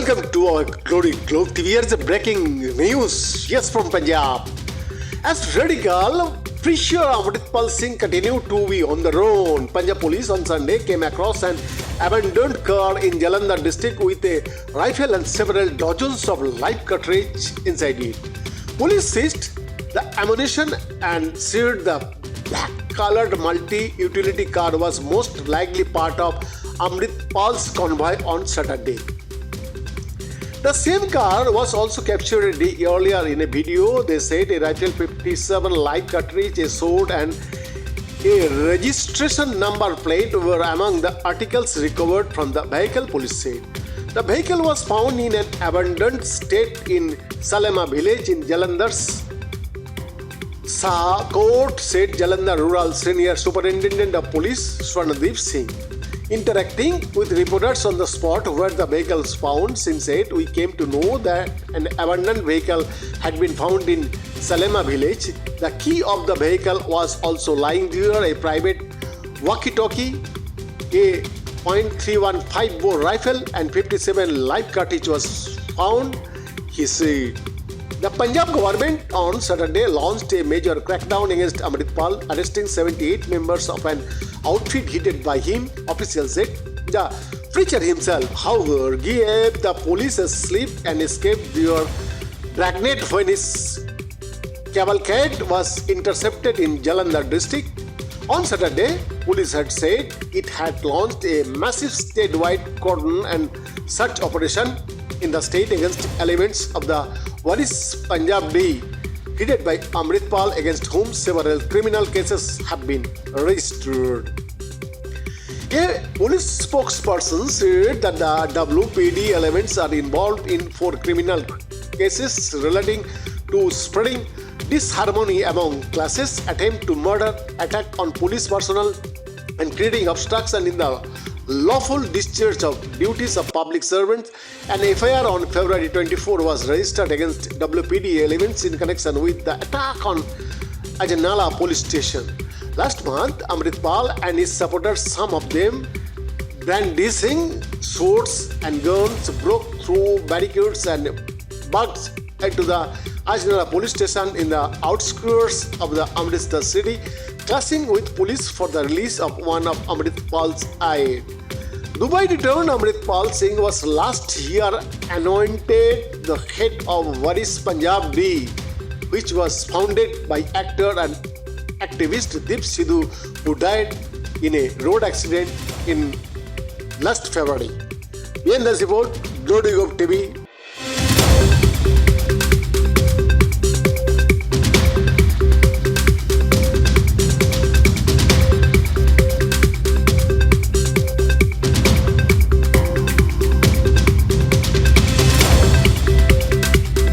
Welcome to our Glory Globe TV. Here's the breaking news. Yes, from Punjab. As radical preacher Amritpal Singh continued to be on the road, Punjab police on Sunday came across an abandoned car in Jalandhar district with a rifle and several dozens of live cartridges inside it. Police seized the ammunition and said the black-colored multi-utility car was most likely part of Amritpal's convoy on Saturday. The same car was also captured a day earlier in a video. They said a rifle 57 live cartridge, a sword and a registration number plate were among the articles recovered from the vehicle, police said. The vehicle was found in an abandoned state in Salema village in Jalandhar's court, said Jalandhar Rural Senior Superintendent of Police Swarnadeep Singh. Interacting with reporters on the spot where the vehicle was found, Singh said, "We came to know that an abandoned vehicle had been found in Salema village. The key of the vehicle was also lying there. A private walkie-talkie, a .315 bore rifle and 57 live cartridge was found," he said. The Punjab government on Saturday launched a major crackdown against Amritpal, arresting 78 members of an outfit headed by him, officials said. The preacher himself, however, gave the police a slip and escaped their dragnet when his cavalcade was intercepted in Jalandhar district. On Saturday, police had said it had launched a massive statewide cordon and search operation in the state against elements of the Waris Punjab Day, headed by Amritpal, against whom several criminal cases have been registered. A police spokesperson said that the WPD elements are involved in 4 criminal cases relating to spreading disharmony among classes, attempt to murder, attack on police personnel, and creating obstruction in the lawful discharge of duties of public servants. An FIR on February 24 was registered against WPD elements in connection with the attack on Ajnala police station. Last month, Amritpal and his supporters, some of them brandishing swords and guns, broke through barricades and bugged into the Ajnala police station in the outskirts of the Amritsar city, clashing with police for the release of one of Amritpal's aides. Dubai returned Amritpal Singh was last year anointed the head of Waris Punjab Day, which was founded by actor and activist Deep Sidhu, who died in a road accident in last February. In this report, Glory TV.